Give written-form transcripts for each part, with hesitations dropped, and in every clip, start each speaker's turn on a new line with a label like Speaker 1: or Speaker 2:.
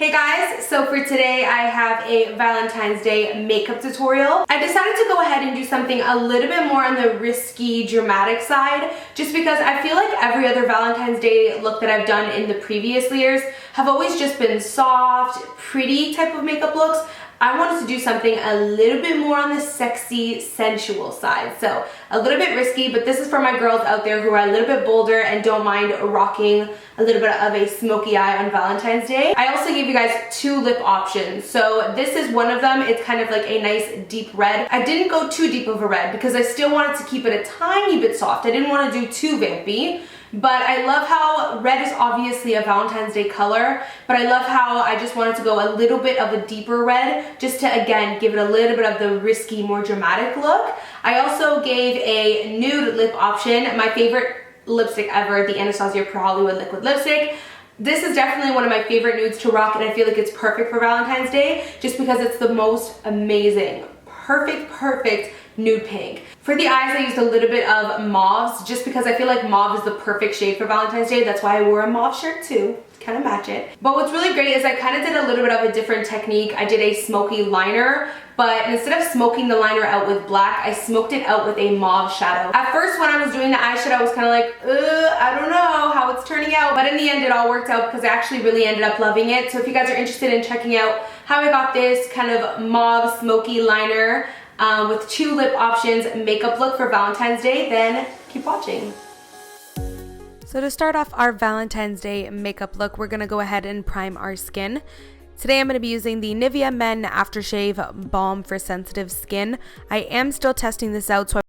Speaker 1: Hey guys, so for today I have a Valentine's Day makeup tutorial. I decided to go ahead and do something a little bit more on the risky, dramatic side, just because I feel like every other Valentine's Day look that I've done in the previous years have always just been soft, pretty type of makeup looks. I wanted to do something a little bit more on the sexy, sensual side. So a little bit risky, but this is for my girls out there who are a little bit bolder and don't mind rocking a little bit of a smoky eye on Valentine's Day. I also gave you guys 2 lip options. So this is one of them. It's kind of like a nice deep red. I didn't go too deep of a red because I still wanted to keep it a tiny bit soft. I didn't want to do too vampy. But I love how red is obviously a Valentine's Day color, but I love how I just wanted to go a little bit of a deeper red just to, again, give it a little bit of the risky, more dramatic look. I also gave a nude lip option, my favorite lipstick ever, the Anastasia Pro Hollywood Liquid Lipstick. This is definitely one of my favorite nudes to rock, and I feel like it's perfect for Valentine's Day just because it's the most amazing, perfect nude pink. For the eyes, I used a little bit of mauves just because I feel like mauve is the perfect shade for Valentine's Day. That's why I wore a mauve shirt too, kind of match it. But what's really great is I kind of did a little bit of a different technique. I did a smoky liner, but instead of smoking the liner out with black, I smoked it out with a mauve shadow. At first, when I was doing the eyeshadow, I was kind of like, I don't know how it's turning out. But in the end, it all worked out because I actually really ended up loving it. So if you guys are interested in checking out how I got this kind of mauve smoky liner with 2 lip options makeup look for Valentine's Day, then keep watching. So to start off our Valentine's Day makeup look, we're going to go ahead and prime our skin. Today I'm going to be using the Nivea Men Aftershave Balm for sensitive skin. I am still testing this out, so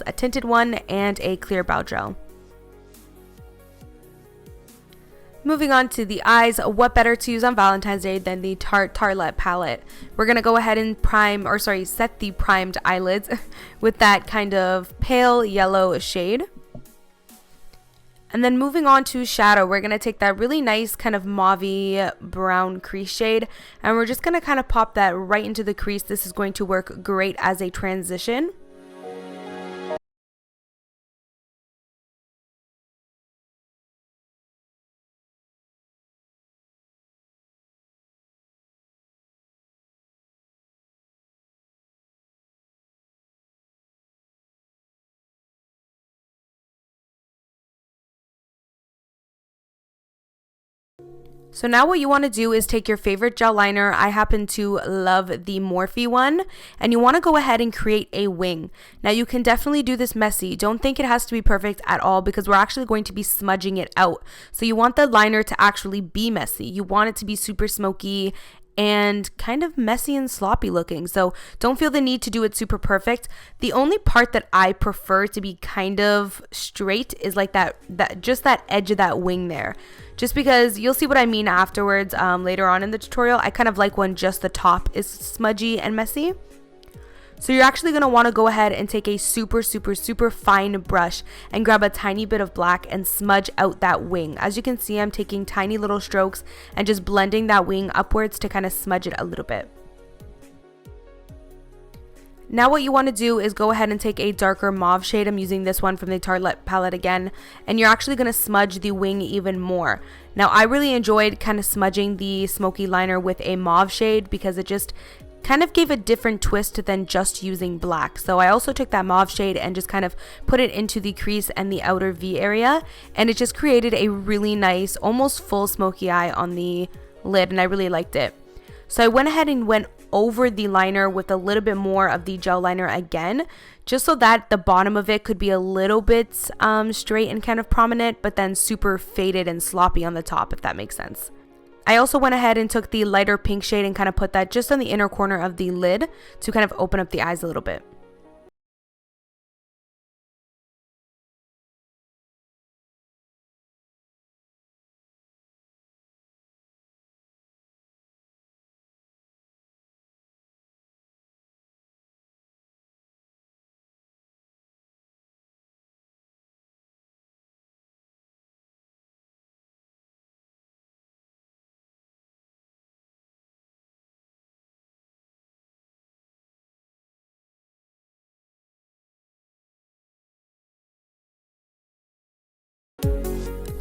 Speaker 1: a tinted one, and a clear brow gel. Moving on to the eyes, what better to use on Valentine's Day than the Tartelette palette. We're going to go ahead and set the primed eyelids with that kind of pale yellow shade. And then moving on to shadow, we're going to take that really nice kind of mauve-y brown crease shade, and we're just going to kind of pop that right into the crease. This is going to work great as a transition. So now what you want to do is take your favorite gel liner. I happen to love the Morphe one, and you want to go ahead and create a wing. Now you can definitely do this messy. Don't think it has to be perfect at all, because we're actually going to be smudging it out. So you want the liner to actually be messy. You want it to be super smoky and kind of messy and sloppy looking. So don't feel the need to do it super perfect. The only part that I prefer to be kind of straight is like just that edge of that wing there. Just because you'll see what I mean afterwards later on in the tutorial. I kind of like when just the top is smudgy and messy. So you're actually going to want to go ahead and take a super fine brush and grab a tiny bit of black and smudge out that wing. As you can see, I'm taking tiny little strokes and just blending that wing upwards to kind of smudge it a little bit. Now what you want to do is go ahead and take a darker mauve shade. I'm using this one from the Tartelette palette again, and you're actually going to smudge the wing even more. Now I really enjoyed kind of smudging the smoky liner with a mauve shade because it just kind of gave a different twist than just using black. So I also took that mauve shade and just kind of put it into the crease and the outer V area, and it just created a really nice, almost full smoky eye on the lid, and I really liked it. So I went ahead and went over the liner with a little bit more of the gel liner again, just so that the bottom of it could be a little bit straight and kind of prominent, but then super faded and sloppy on the top, if that makes sense. I also went ahead and took the lighter pink shade and kind of put that just on the inner corner of the lid to kind of open up the eyes a little bit.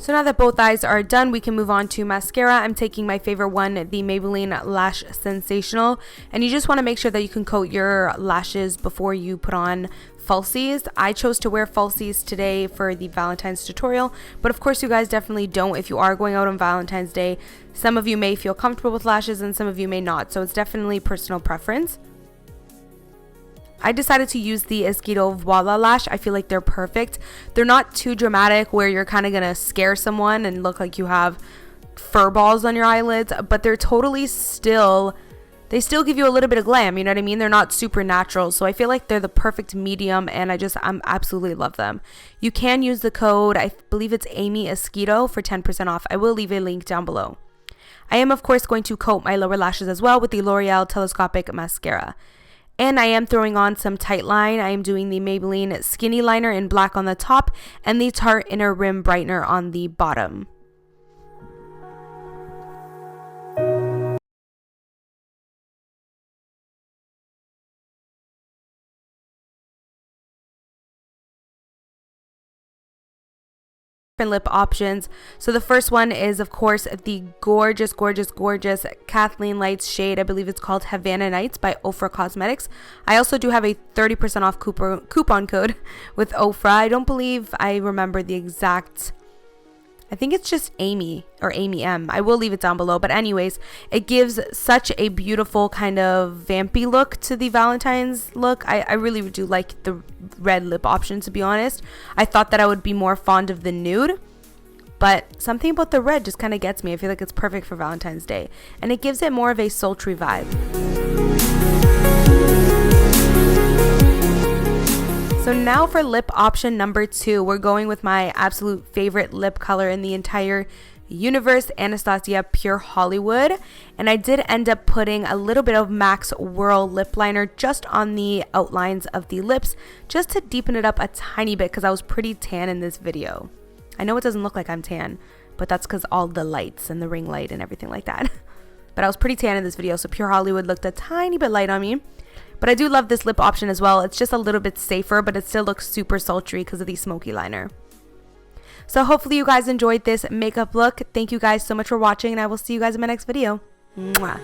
Speaker 1: So now that both eyes are done, we can move on to mascara. I'm taking my favorite one, the Maybelline Lash Sensational, and you just want to make sure that you can coat your lashes before you put on falsies. I chose to wear falsies today for the Valentine's tutorial, but of course you guys definitely don't if you are going out on Valentine's Day. Some of you may feel comfortable with lashes and some of you may not, so it's definitely personal preference. I decided to use the Esquito Voila Lash. I feel like they're perfect. They're not too dramatic where you're kind of going to scare someone and look like you have fur balls on your eyelids, but they're totally they still give you a little bit of glam, you know what I mean? They're not super natural, so I feel like they're the perfect medium, and I absolutely love them. You can use the code, I believe it's Amy Esquito, for 10% off. I will leave a link down below. I am of course going to coat my lower lashes as well with the L'Oreal Telescopic Mascara. And I am throwing on some tight line. I am doing the Maybelline Skinny Liner in black on the top and the Tarte Inner Rim Brightener on the bottom. Lip options. So the first one is of course the gorgeous Kathleen Lights shade. I believe it's called Havana Nights by OFRA Cosmetics. I also do have a 30% off coupon code with OFRA. I don't believe I remember the exact, I think it's just Amy or Amy M. I will leave it down below, but anyways, it gives such a beautiful kind of vampy look to the Valentine's look. I really do like the red lip option, to be honest. I thought that I would be more fond of the nude, but something about the red just kind of gets me. I feel like it's perfect for Valentine's Day, and it gives it more of a sultry vibe. So now for lip option number 2, we're going with my absolute favorite lip color in the entire universe, Anastasia Pure Hollywood. And I did end up putting a little bit of MAC's Whirl lip liner just on the outlines of the lips, just to deepen it up a tiny bit because I was pretty tan in this video. I know it doesn't look like I'm tan, but that's because all the lights and the ring light and everything like that. But I was pretty tan in this video, so Pure Hollywood looked a tiny bit light on me. But I do love this lip option as well. It's just a little bit safer, but it still looks super sultry because of the smoky liner. So hopefully you guys enjoyed this makeup look. Thank you guys so much for watching, and I will see you guys in my next video. Mwah.